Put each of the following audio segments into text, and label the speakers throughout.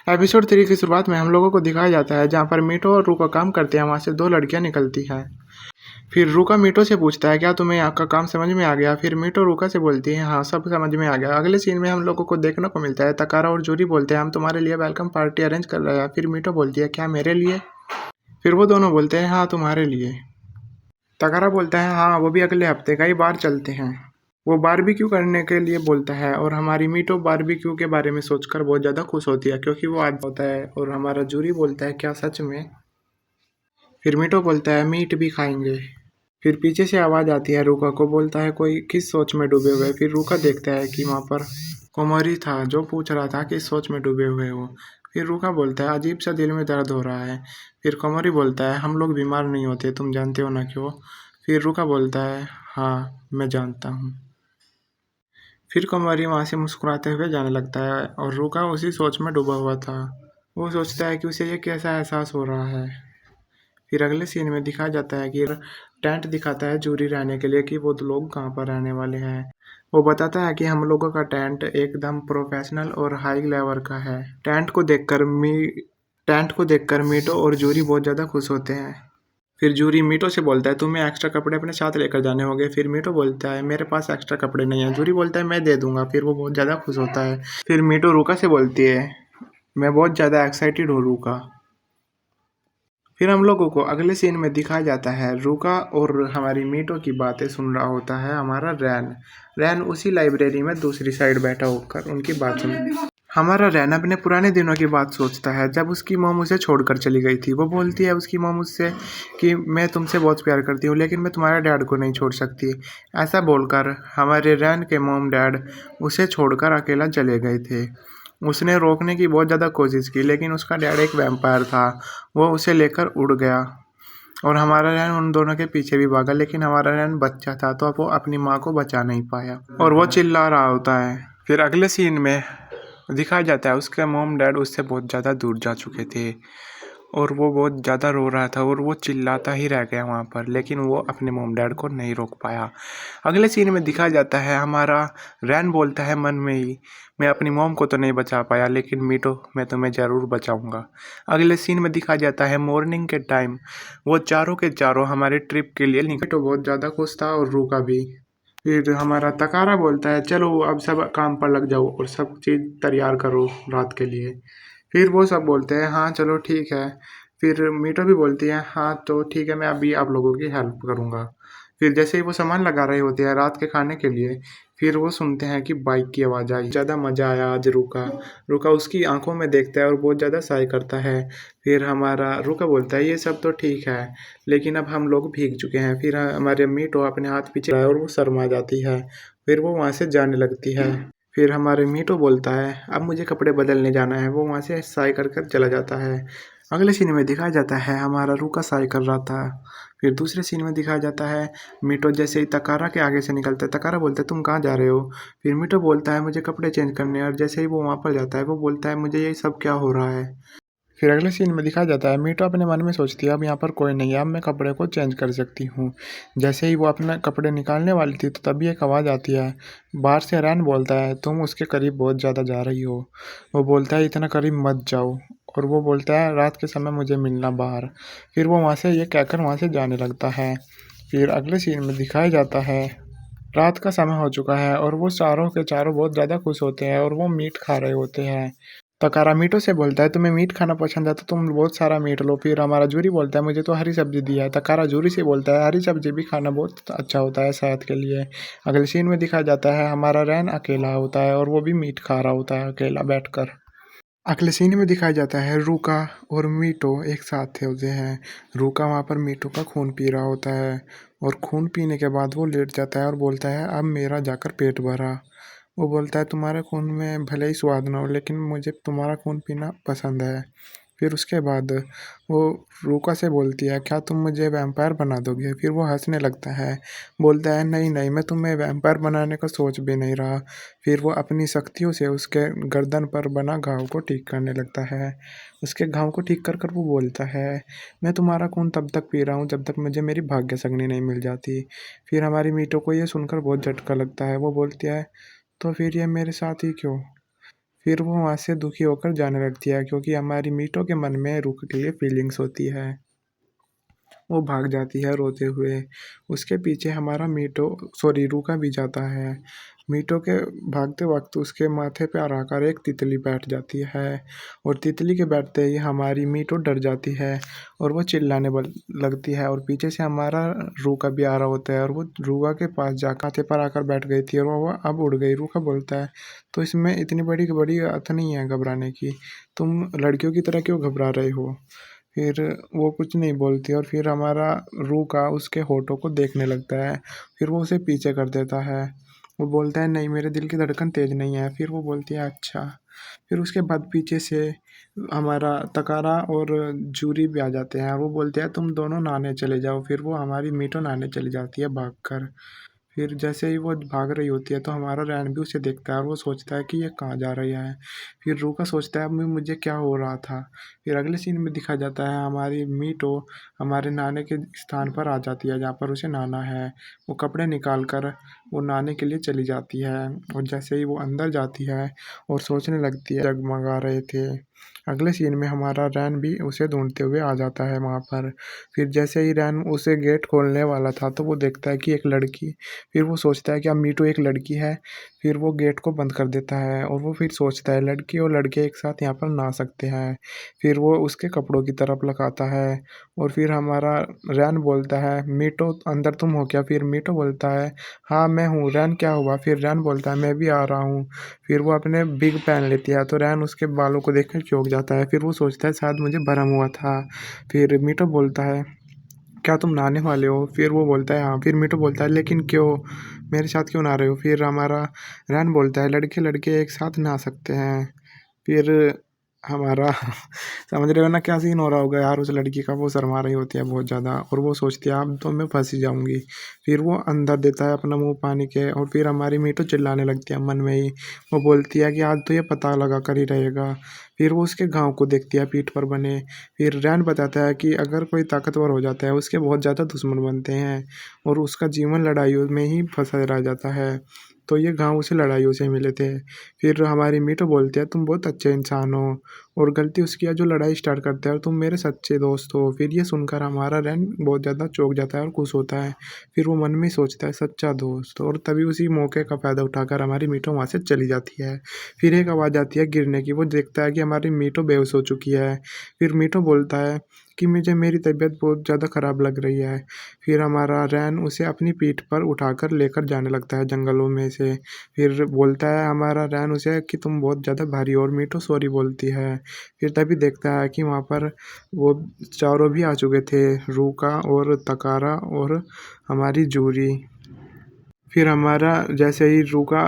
Speaker 1: Episode 3 की शुरुआत में हम लोगों को दिखाया जाता है जहाँ पर मीठो और रूका काम करते हैं। वहाँ से दो लड़कियाँ निकलती हैं। फिर रूका मीठो से पूछता है क्या तुम्हें यहाँ का काम समझ में आ गया। फिर मीठो रूका से बोलती है हाँ सब समझ में आ गया। अगले सीन में हम लोगों को देखने को मिलता है तकारा और जूरी बोलते हैं हम तुम्हारे लिए वेलकम पार्टी अरेंज कर रहे हैं। फिर मीठो बोलती है क्या मेरे लिए। फिर वो दोनों बोलते हैं हाँ तुम्हारे लिए। तकारा बोलता है हाँ वो भी अगले हफ्ते कई बार चलते हैं। वो बारबेक्यू करने के लिए बोलता है और हमारी मीटो बारबेक्यू के बारे में सोचकर बहुत ज़्यादा खुश होती है क्योंकि वो आज होता है। और हमारा जूरी बोलता है क्या सच में। फिर मीटो बोलता है मीट भी खाएंगे। फिर पीछे से आवाज़ आती है रूका को बोलता है कोई किस सोच में डूबे हुए। फिर रूका देखता है कि वहाँ पर कोमोरी था जो पूछ रहा था किस सोच में डूबे हुए हो। फिर रूका बोलता है अजीब सा दिल में दर्द हो रहा है। फिर कोमोरी बोलता है हम लोग बीमार नहीं होते तुम जानते हो ना क्यों। फिर रूका बोलता है हाँ मैं जानता हूँ। फिर कुमारी वहाँ से मुस्कुराते हुए जाने लगता है और रूका उसी सोच में डूबा हुआ था। वो सोचता है कि उसे ये कैसा एहसास हो रहा है। फिर अगले सीन में दिखाया जाता है कि टेंट दिखाता है जूरी रहने के लिए कि वो लोग कहाँ पर रहने वाले हैं। वो बताता है कि हम लोगों का टेंट एकदम प्रोफेशनल और हाई लेवल का है। टेंट को देखकर मीटो और जूरी बहुत ज़्यादा खुश होते हैं। फिर जूरी मीटो से बोलता है तुम्हें एक्स्ट्रा कपड़े अपने साथ लेकर जाने होंगे। फिर मीटो बोलता है मेरे पास एक्स्ट्रा कपड़े नहीं है। जूरी बोलता है मैं दे दूंगा। फिर वो बहुत ज़्यादा खुश होता है। फिर मीटो रूका से बोलती है मैं बहुत ज़्यादा एक्साइटेड हूँ रूका। फिर हम लोगों को अगले सीन में दिखाया जाता है रूका और हमारी मीटो की बातें सुन रहा होता है हमारा रैन। रैन उसी लाइब्रेरी में दूसरी साइड बैठा होकर उनकी बात सुन। हमारा रैन अपने पुराने दिनों की बात सोचता है जब उसकी मॉम उसे छोड़कर चली गई थी। वो बोलती है उसकी मॉम उससे कि मैं तुमसे बहुत प्यार करती हूँ लेकिन मैं तुम्हारे डैड को नहीं छोड़ सकती। ऐसा बोलकर हमारे रैन के मॉम डैड उसे छोड़कर अकेला चले गए थे। उसने रोकने की बहुत ज़्यादा कोशिश की लेकिन उसका डैड एक वैम्पायर था। वो उसे लेकर उड़ गया और हमारा रैन उन दोनों के पीछे भी भागा लेकिन हमारा रैन बच्चा था तो वो अपनी माँ को बचा नहीं पाया और वो चिल्ला रहा होता है। फिर अगले सीन में दिखाया जाता है उसके मॉम डैड उससे बहुत ज़्यादा दूर जा चुके थे और वो बहुत ज़्यादा रो रहा था और वो चिल्लाता ही रह गया वहाँ पर लेकिन वो अपने मॉम डैड को नहीं रोक पाया। अगले सीन में दिखाया जाता है हमारा रैन बोलता है मन में ही मैं अपनी मॉम को तो नहीं बचा पाया लेकिन मीटो मैं तुम्हें ज़रूर बचाऊंगा। अगले सीन में दिखाया जाता है मॉर्निंग के टाइम वो चारों के चारों हमारे ट्रिप के लिए निकले। तो बहुत ज़्यादा खुश था और रूका भी। फिर हमारा तकारा बोलता है चलो अब सब काम पर लग जाओ और सब चीज़ तैयार करो रात के लिए। फिर वो सब बोलते हैं हाँ चलो ठीक है। फिर मीठो भी बोलती है हाँ तो ठीक है मैं अभी आप लोगों की हेल्प करूँगा। फिर जैसे ही वो सामान लगा रहे होते हैं रात के खाने के लिए फिर वो सुनते हैं कि बाइक की आवाज़ आई। ज़्यादा मज़ा आया आज रुका। रुका उसकी आंखों में देखता है और बहुत ज़्यादा सहाय करता है। फिर हमारा रुका बोलता है ये सब तो ठीक है लेकिन अब हम लोग भीग चुके हैं। फिर हमारे मीठो अपने हाथ पीछे और वो शर्मा जाती है। फिर वो वहाँ से जाने लगती है। फिर हमारे मीठो बोलता है अब मुझे कपड़े बदलने जाना है। वो वहाँ से साई कर कर चला जाता है। अगले सीन में दिखाया जाता है हमारा रूका साई कर रहा था। फिर दूसरे सीन में दिखाया जाता है मीठो जैसे ही तकारा के आगे से निकलता है। तकारा बोलता है तुम कहाँ जा रहे हो। फिर मीठो बोलता है मुझे कपड़े चेंज करने हैं और जैसे ही वो वहाँ पर जाता है वो बोलता है मुझे ये सब क्या हो रहा है। फिर अगले सीन में दिखाया जाता है मीठो अपने मन में सोचती है अब यहाँ पर कोई नहीं है अब मैं कपड़े को चेंज कर सकती हूँ। जैसे ही वो अपने कपड़े निकालने वाली थी तो तभी एक आवाज़ आती है। बाहर से रैन बोलता है तुम उसके करीब बहुत ज़्यादा जा रही हो। वो बोलता है इतना करीब मत जाओ और वो बोलता है रात के समय मुझे मिलना बाहर। फिर वो वहाँ से ये कहकर वहाँ से जाने लगता है। फिर अगले सीन में दिखाया जाता है रात का समय हो चुका है और वो चारों के चारों बहुत ज़्यादा खुश होते हैं और वो मीट खा रहे होते हैं। तकारा मीठो से बोलता है तुम्हें मीट खाना पसंद है तो तुम बहुत सारा मीट लो। फिर हमारा जूरी बोलता है मुझे तो हरी सब्जी दिया है। तकारा जूरी से बोलता है हरी सब्जी भी खाना बहुत अच्छा होता है सेहत के लिए। अगले सीन में दिखाया जाता है हमारा रैन अकेला होता है और वो भी मीट खा रहा होता है अकेला बैठकर। अगले सीन में दिखाया जाता है रूका और मीटो एक साथ होते हैं। रूका वहाँ पर मीटो का खून पी रहा होता है और खून पीने के बाद वो लेट जाता है और बोलता है अब मेरा जाकर पेट भरा। वो बोलता है तुम्हारे खून में भले ही स्वाद ना हो लेकिन मुझे तुम्हारा खून पीना पसंद है। फिर उसके बाद वो रूका से बोलती है क्या तुम मुझे वैम्पायर बना दोगे। फिर वो हंसने लगता है बोलता है नहीं नहीं मैं तुम्हें वैम्पायर बनाने का सोच भी नहीं रहा। फिर वो अपनी शक्तियों से उसके गर्दन पर बना घाव को ठीक करने लगता है। उसके घाव को ठीक कर कर वो बोलता है मैं तुम्हारा खून तब तक पी रहा हूँ जब तक मुझे मेरी भाग्य संगिनी नहीं मिल जाती। फिर हमारी मीटो को ये सुनकर बहुत झटका लगता है। वो बोलती है तो फिर ये मेरे साथ ही क्यों। फिर वो वहाँ से दुखी होकर जाने लगती है क्योंकि हमारी मीठो के मन में रूका के लिए फीलिंग्स होती है। वो भाग जाती है रोते हुए। उसके पीछे हमारा रूका भी जाता है। मीठो के भागते वक़्त उसके माथे पे आकर एक तितली बैठ जाती है और तितली के बैठते ही हमारी मीठो डर जाती है और वो चिल्लाने लगती है और पीछे से हमारा रूका भी आ रहा होता है और वो रूका के पास जाकर माथे पर आकर बैठ गई थी और वो अब उड़ गई। रूका बोलता है, "तो इसमें इतनी बड़ी बड़ी बात नहीं है घबराने की। तुम लड़कियों की तरह क्यों घबरा रहे हो?" फिर वो कुछ नहीं बोलती और फिर हमारा रूका उसके होठों को देखने लगता है। फिर वो उसे पीछे कर देता है। वो बोलता है, नहीं मेरे दिल की धड़कन तेज़ नहीं है। फिर वो बोलती है अच्छा। फिर उसके बाद पीछे से हमारा तकारा और जूरी भी आ जाते हैं। वो बोलते हैं तुम दोनों नहाने चले जाओ। फिर वो हमारी मीठो नहाने चली जाती है भागकर। फिर जैसे ही वो भाग रही होती है तो हमारा रैन भी उसे देखता है और वो सोचता है कि ये कहाँ जा रही है। फिर रूका सोचता है अब मुझे क्या हो रहा था। फिर अगले सीन में दिखा जाता है हमारी मीटो हमारे नहाने के स्थान पर आ जाती है जहाँ पर उसे नहाना है। वो कपड़े निकाल कर वो नहाने के लिए चली जाती है और जैसे ही वो अंदर जाती है और सोचने लगती है जगमगा रहे थे। अगले सीन में हमारा रैन भी उसे ढूंढते हुए आ जाता है वहाँ पर। फिर जैसे ही रैन उसे गेट खोलने वाला था तो वो देखता है कि एक लड़की। फिर वो सोचता है कि अब मीटू एक लड़की है। फिर वो गेट को बंद कर देता है और वो फिर सोचता है लड़की और लड़के एक साथ यहाँ पर नहा सकते हैं। फिर वो उसके कपड़ों की तरफ लगाता है और फिर हमारा रैन बोलता है, "मीटू अंदर तुम हो क्या?" फिर मीटू बोलता है, "हाँ, मैं हूँ।" "रैन क्या हुआ?" फिर रैन बोलता है, "मैं भी आ रहा हूँ।" फिर वो अपने बिग पहन लेती है तो रैन उसके बालों को देखकर चौंक जाता है। फिर वो सोचता है शायद मुझे भ्रम हुआ था। फिर मीटू बोलता है, क्या तुम नहाने वाले हो? फिर वो बोलता है हाँ। फिर मिट्टू बोलता है लेकिन क्यों? मेरे साथ क्यों नहा रहे हो? फिर हमारा रैन बोलता है लड़के-लड़के एक साथ नहा सकते हैं। फिर हमारा समझ रहे हो ना क्या सीन हो रहा होगा यार उस लड़की का। वो शर्मा रही होती है बहुत ज़्यादा और वो सोचती है अब तो मैं फँस ही जाऊँगी। फिर वो अंदर देता है अपना मुँह पानी के और फिर हमारी मीठू चिल्लाने लगती है मन में ही। वो बोलती है कि आज तो ये पता लगा कर ही रहेगा। फिर वो उसके घाव को देखती है पीठ पर बने। फिर रैन बताता है कि अगर कोई ताकतवर हो जाता है उसके बहुत ज़्यादा दुश्मन बनते हैं और उसका जीवन लड़ाइयों में ही फँसा रह जाता है। तो ये घाव उसे लड़ाइयों से मिले थे। फिर हमारी मीठू बोलती है तुम बहुत अच्छे इंसान हो और गलती उसकी है जो लड़ाई स्टार्ट करता है और तुम मेरे सच्चे दोस्त हो। फिर ये सुनकर हमारा रैन बहुत ज़्यादा चौंक जाता है और खुश होता है। फिर वो मन में ही सोचता है सच्चा दोस्त और तभी उसी मौके का फ़ायदा उठाकर हमारी मीठू वहाँ से चली जाती है। फिर एक आवाज़ आती है गिरने की। वो देखता है कि हमारी मीठू बेहोश हो चुकी है। फिर मीठू बोलता है कि मुझे मेरी तबीयत बहुत ज़्यादा ख़राब लग रही है। फिर हमारा रैन उसे अपनी पीठ पर उठाकर लेकर जाने लगता है जंगलों में से। फिर बोलता है हमारा रैन उसे कि तुम बहुत ज़्यादा भारी हो और मीठू सॉरी बोलती है। फिर तभी देखता है कि वहाँ पर वो चारों भी आ चुके थे, रूका और तकारा और हमारी जूरी। फिर हमारा जैसे ही रूका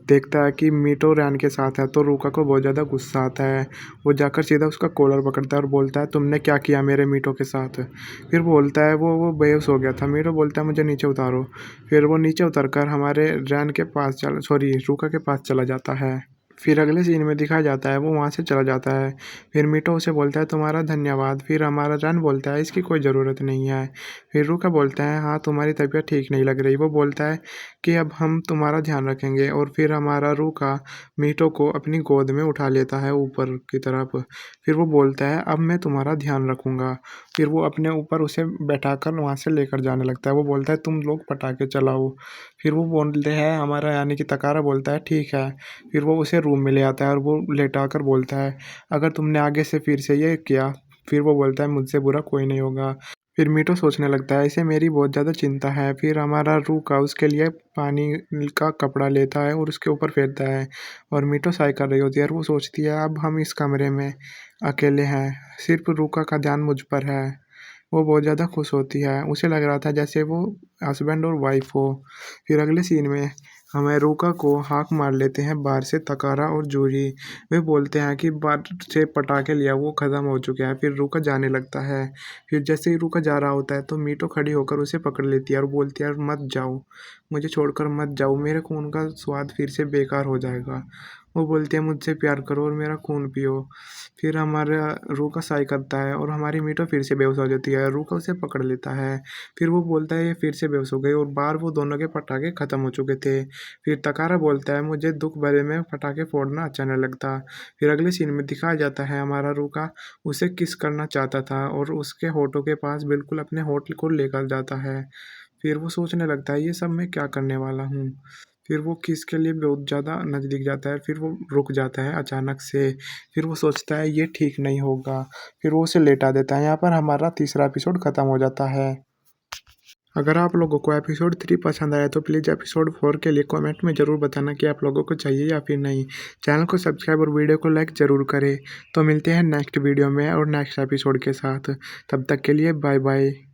Speaker 1: देखता है कि मीटो रैन के साथ है तो रूका को बहुत ज़्यादा गुस्सा आता है। वो जाकर सीधा उसका कॉलर पकड़ता है और बोलता है तुमने क्या किया मेरे मीटो के साथ? फिर बोलता है वो बेहोश हो गया था। मीटो बोलता है मुझे नीचे उतारो। फिर वो नीचे उतरकर हमारे रैन के पास रूका के पास चला जाता है। फिर अगले सीन में दिखाया जाता है वो वहाँ से चला जाता है। फिर मीठू उसे बोलता है तुम्हारा धन्यवाद। फिर हमारा रन बोलता है इसकी कोई ज़रूरत नहीं है। फिर रूका बोलता है हाँ तुम्हारी तबीयत ठीक नहीं लग रही। वो बोलता है कि अब हम तुम्हारा ध्यान रखेंगे और फिर हमारा रूका मीठू को अपनी गोद में उठा लेता है ऊपर की तरफ। फिर वो बोलता है अब मैं तुम्हारा ध्यान रखूँगा। फिर वो अपने ऊपर उसे बैठाकर वहाँ से लेकर जाने लगता है। वो बोलता है तुम लोग पटाखे चलाओ। फिर वो बोलते हैं हमारा यानी कि तकारा बोलता है ठीक है। फिर वो उसे रूम में ले आता है और वो लेटाकर बोलता है अगर तुमने आगे से फिर से ये किया। फिर वो बोलता है मुझसे बुरा कोई नहीं होगा। फिर मीठू सोचने लगता है इसे मेरी बहुत ज़्यादा चिंता है। फिर हमारा रूका उसके लिए पानी का कपड़ा लेता है और उसके ऊपर फेरता है और मीठू साय कर रही होती है और वो सोचती है अब हम इस कमरे में अकेले हैं, सिर्फ रूका का ध्यान मुझ पर है। वो बहुत ज़्यादा खुश होती है। उसे लग रहा था जैसे वो हस्बैंड और वाइफ हो। फिर अगले सीन में हमें रूका को हाक मार लेते हैं बाहर से तकारा और जूही। वे बोलते हैं कि बाहर से पटाखे लिया वो ख़त्म हो चुका है। फिर रूका जाने लगता है। फिर जैसे ही रूका जा रहा होता है तो मीठू खड़ी होकर उसे पकड़ लेती है और बोलती है मत जाओ, मुझे छोड़कर मत जाओ, मेरे खून का स्वाद फिर से बेकार हो जाएगा। वो बोलती है मुझसे प्यार करो और मेरा खून पियो। फिर हमारा रूका साय करता है और हमारी मीठो फिर से बेहोश हो जाती है। रूका उसे पकड़ लेता है। फिर वो बोलता है ये फिर से बेहोश हो गई और बाहर वो दोनों के पटाखे ख़त्म हो चुके थे। फिर तकारा बोलता है मुझे दुःख भरे में पटाखे फोड़ना अच्छा नहीं लगता। फिर अगले सीन में दिखाया जाता है हमारा रूका उसे किस करना चाहता था और उसके होठों के पास बिल्कुल अपने होठ को लेकर जाता है। फिर वो सोचने लगता है ये सब मैं क्या करने वाला हूँ। फिर वो किस के लिए बहुत ज़्यादा नज़दीक जाता है, फिर वो रुक जाता है अचानक से। फिर वो सोचता है ये ठीक नहीं होगा, फिर वो उसे लेटा देता है। यहाँ पर हमारा तीसरा एपिसोड ख़त्म हो जाता है। अगर आप लोगों को एपिसोड 3 पसंद आया तो प्लीज़ एपिसोड 4 के लिए कमेंट में ज़रूर बताना कि आप लोगों को चाहिए या फिर नहीं। चैनल को सब्सक्राइब और वीडियो को लाइक ज़रूर करें। तो मिलते हैं नेक्स्ट वीडियो में और नेक्स्ट एपिसोड के साथ। तब तक के लिए बाय बाय।